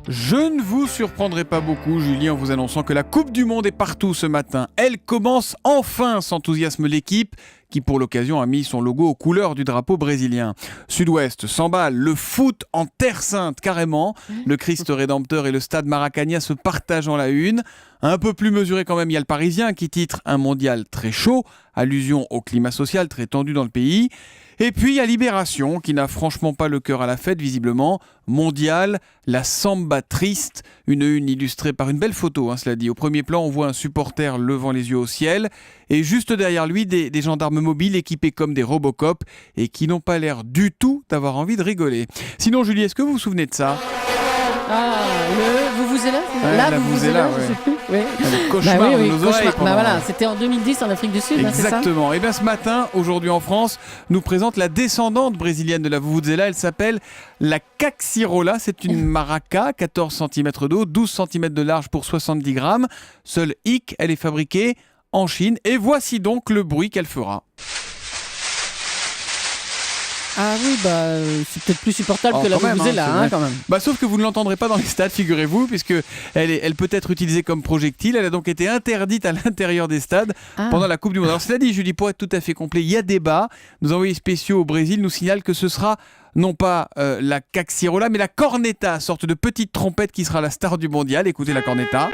Je ne vous surprendrai pas beaucoup, Julie, en vous annonçant que la Coupe du Monde est partout ce matin. Elle commence enfin, s'enthousiasme l'équipe, qui pour l'occasion a mis son logo aux couleurs du drapeau brésilien. Sud-Ouest s'emballe, le foot en terre sainte carrément. Le Christ Rédempteur et le stade Maracanã se partagent en la une. Un peu plus mesuré quand même, il y a le Parisien qui titre un mondial très chaud, allusion au climat social très tendu dans le pays. Et puis il y a Libération qui n'a franchement pas le cœur à la fête visiblement. Mondial, la samba triste, une illustrée par une belle photo, cela dit. Au premier plan, on voit un supporter levant les yeux au ciel et juste derrière lui des gendarmes mobiles équipés comme des Robocop et qui n'ont pas l'air du tout d'avoir envie de rigoler. Sinon Julie, est-ce que vous vous souvenez de ça ? Le Vuvuzela, la Vuvuzela, je sais plus. Ouais. Le cauchemar de nos oreilles. Voilà, c'était en 2010 en Afrique du Sud, Exactement. c'est ça ? Et bien ce matin, aujourd'hui en France, nous présente la descendante brésilienne de la Vuvuzela. Elle s'appelle la Caxirola. C'est une maraca, 14 cm d'eau, 12 cm de large pour 70 grammes. Seul hic, elle est fabriquée en Chine. Et voici donc le bruit qu'elle fera. Ah oui, c'est peut-être plus supportable que la Vuvuzela, quand même. Sauf que vous ne l'entendrez pas dans les stades, figurez-vous, puisque elle peut être utilisée comme projectile. Elle a donc été interdite à l'intérieur des stades pendant la Coupe du Monde. Alors cela dit, Julie, pour être tout à fait complet, il y a débat. Nos envoyés spéciaux au Brésil nous signalent que ce sera non pas la Caxirola, mais la corneta, sorte de petite trompette qui sera la star du mondial. Écoutez la corneta.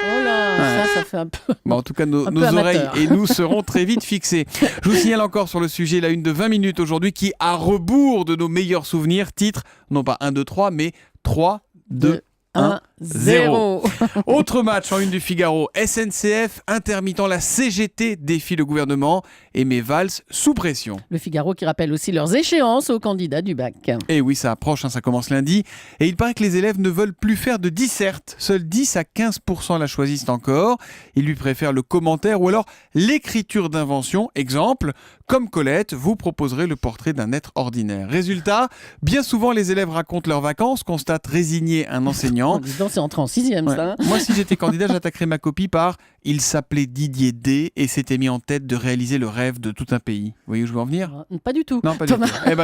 Oh là, ça fait un peu. En tout cas, nos oreilles et nous serons très vite fixés. Je vous signale encore sur le sujet la une de 20 minutes aujourd'hui qui, à rebours de nos meilleurs souvenirs, titre non pas 1, 2, 3, mais 3, 2, 1, 0. Autre match en une du Figaro. SNCF intermittent, la CGT défie le gouvernement et met Valls sous pression. Le Figaro qui rappelle aussi leurs échéances aux candidats du bac. Et oui, ça approche, ça commence lundi. Et il paraît que les élèves ne veulent plus faire de disserte. Seuls 10 à 15% la choisissent encore. Ils lui préfèrent le commentaire ou alors l'écriture d'invention. Exemple, comme Colette, vous proposerez le portrait d'un être ordinaire. Résultat, bien souvent les élèves racontent leurs vacances, constatent résigner un enseignant. C'est entré en 6e, ça. Moi, si j'étais candidat, j'attaquerais ma copie par « Il s'appelait Didier D et s'était mis en tête de réaliser le rêve de tout un pays ». Vous voyez où je veux en venir ? Pas du tout. Non, pas du tout.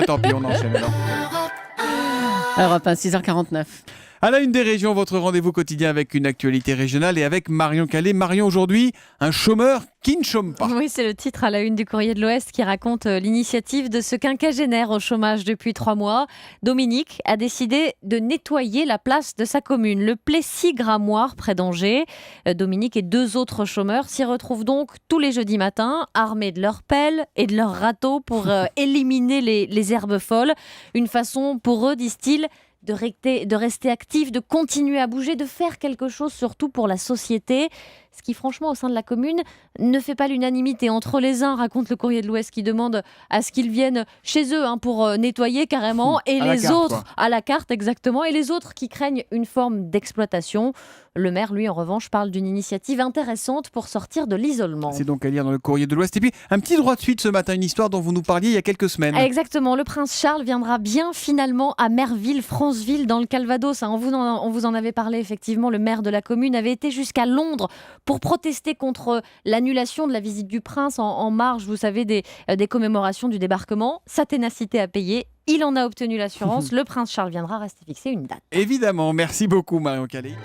Tant pis, on enchaîne alors. Europe 1, 6h49. À la une des régions, votre rendez-vous quotidien avec une actualité régionale et avec Marion Calais. Marion, aujourd'hui, un chômeur qui ne chôme pas. Oui, c'est le titre à la une du Courrier de l'Ouest qui raconte l'initiative de ce quinquagénaire au chômage depuis 3 mois. Dominique a décidé de nettoyer la place de sa commune, le Plessis-Gramoire, près d'Angers. Dominique et 2 autres chômeurs s'y retrouvent donc tous les jeudis matins, armés de leurs pelles et de leurs râteaux pour éliminer les herbes folles. Une façon pour eux, disent-ils, de rester actifs, de continuer à bouger, de faire quelque chose surtout pour la société. Ce qui franchement au sein de la commune ne fait pas l'unanimité entre les uns, raconte le Courrier de l'Ouest qui demande à ce qu'ils viennent chez eux pour nettoyer carrément et les autres à la carte exactement et les autres qui craignent une forme d'exploitation. Le maire, lui, en revanche, parle d'une initiative intéressante pour sortir de l'isolement. C'est donc à lire dans le Courrier de l'Ouest. Et puis, un petit droit de suite ce matin, une histoire dont vous nous parliez il y a quelques semaines. Exactement, le prince Charles viendra bien finalement à Merville, Franceville, dans le Calvados. On vous en avait parlé, effectivement. Le maire de la commune avait été jusqu'à Londres pour protester contre l'annulation de la visite du prince en marge, vous savez, des commémorations du débarquement. Sa ténacité a payé. Il en a obtenu l'assurance. Le prince Charles viendra, rester fixé une date. Évidemment, merci beaucoup Marion Calais.